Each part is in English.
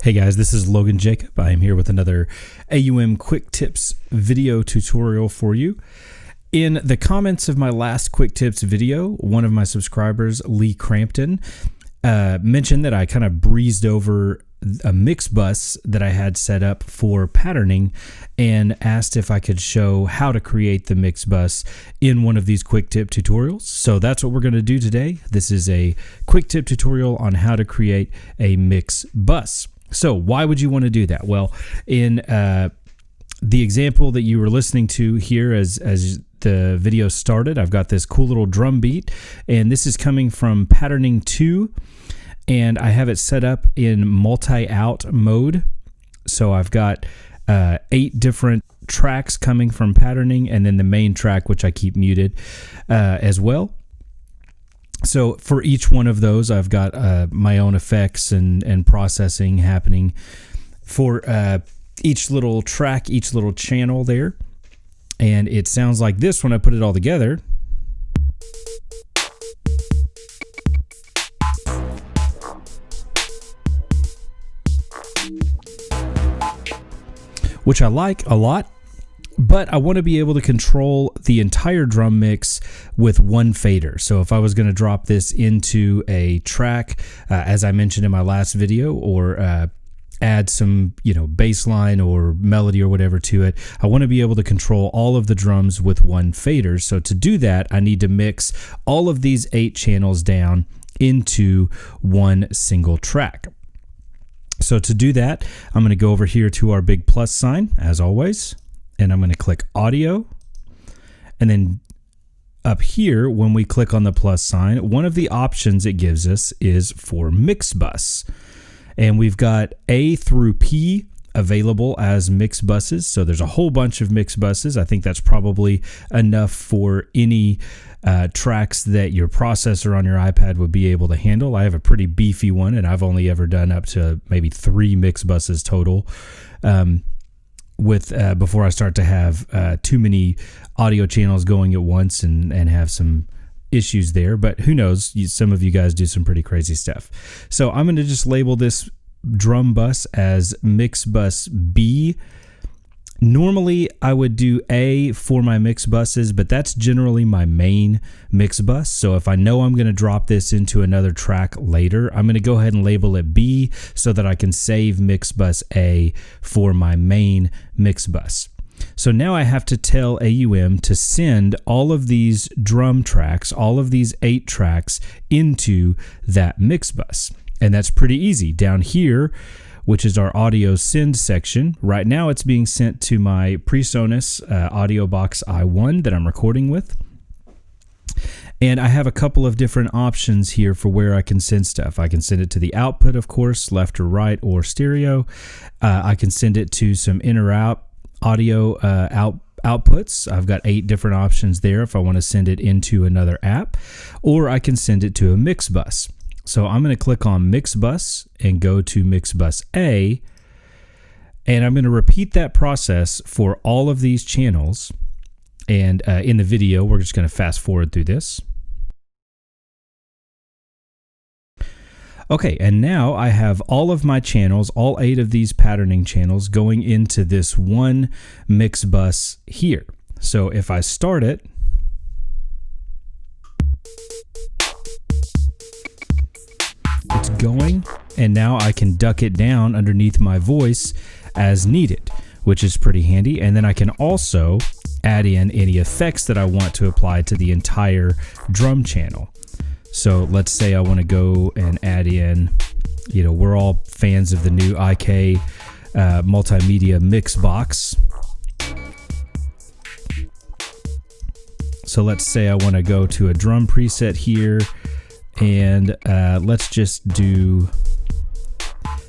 Hey guys, this is Logan Jacob. I am here with another AUM QuickTips video tutorial for you. In the comments of my last QuickTips video, one of my subscribers, Lee Crampton, mentioned that I kind of breezed over a mix bus that I had set up for patterning and asked if I could show how to create the mix bus in one of these quick tip tutorials. So that's what we're going to do today. This is a quick tip tutorial on how to create a mix bus. So why would you want to do that? Well, in the example that you were listening to here as the video started, I've got this cool little drum beat, and this is coming from patterning 2. And I have it set up in multi-out mode. So I've got 8 different tracks coming from patterning, and then the main track, which I keep muted as well. So for each one of those, I've got my own effects and processing happening for each little track, each little channel there. And it sounds like this when I put it all together. Which I like a lot, but I want to be able to control the entire drum mix with one fader. So if I was going to drop this into a track, as I mentioned in my last video, or add some, bass line or melody or whatever to it, I want to be able to control all of the drums with one fader. So to do that, I need to mix all of these 8 channels down into one single track. So to do that, I'm going to go over here to our big plus sign, as always, and I'm going to click audio. And then up here, when we click on the plus sign, one of the options it gives us is for mix bus. And we've got A through P available as mix buses. So there's a whole bunch of mix buses. I think that's probably enough for any tracks that your processor on your iPad would be able to handle. I have a pretty beefy one, and I've only ever done up to maybe 3 mix buses total before I start to have too many audio channels going at once and have some issues there. But who knows, some of you guys do some pretty crazy stuff. So I'm going to just label this drum bus as mix bus B. Normally I would do A for my mix buses, but that's generally my main mix bus. So if I know I'm going to drop this into another track later, I'm going to go ahead and label it B so that I can save mix bus A for my main mix bus. So now I have to tell AUM to send all of these drum tracks, all of these 8 tracks into that mix bus. And that's pretty easy. Down here, which is our audio send section. Right now it's being sent to my PreSonus audio box i1 that I'm recording with. And I have a couple of different options here for where I can send stuff. I can send it to the output, of course, left or right or stereo. I can send it to some in or out audio outputs. I've got 8 different options there if I want to send it into another app, or I can send it to a mix bus. So I'm going to click on mix bus and go to mix bus A, and I'm going to repeat that process for all of these channels. And in the video, we're just going to fast forward through this. Okay, and now I have all of my channels, all 8 of these patterning channels going into this one mix bus here. So if I start it, it's going, and now I can duck it down underneath my voice as needed, which is pretty handy. And then I can also add in any effects that I want to apply to the entire drum channel. So let's say I want to go and add in, we're all fans of the new IK multimedia mix box. So let's say I want to go to a drum preset here, and let's just do,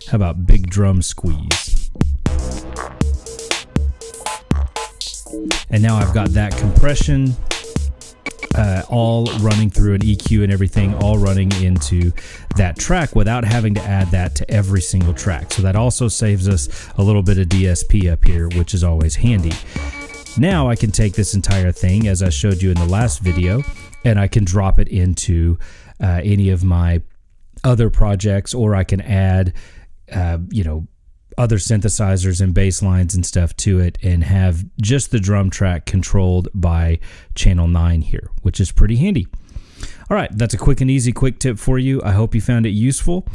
how about big drum squeeze? And now I've got that compression all running through an EQ and everything, all running into that track without having to add that to every single track. So that also saves us a little bit of DSP up here, which is always handy. Now I can take this entire thing, as I showed you in the last video, and I can drop it into any of my other projects, or I can add other synthesizers and bass lines and stuff to it, and have just the drum track controlled by channel 9 here, which is pretty handy. All right, that's a quick and easy quick tip for you. I hope you found it useful.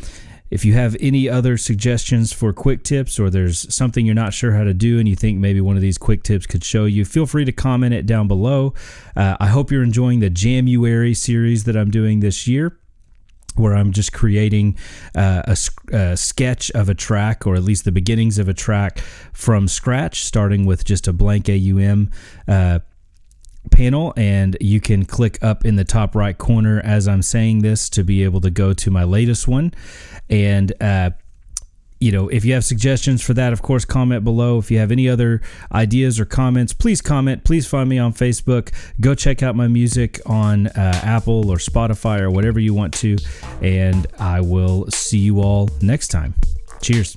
If you have any other suggestions for quick tips, or there's something you're not sure how to do and you think maybe one of these quick tips could show you, feel free to comment it down below. I hope you're enjoying the Jamuary series that I'm doing this year, where I'm just creating a sketch of a track, or at least the beginnings of a track from scratch, starting with just a blank AUM panel. And you can click up in the top right corner as I'm saying this to be able to go to my latest one. And if you have suggestions for that, of course, comment below. If you have any other ideas or comments, please comment. Please find me on Facebook. Go check out my music on Apple or Spotify or whatever you want to. And I will see you all next time. Cheers.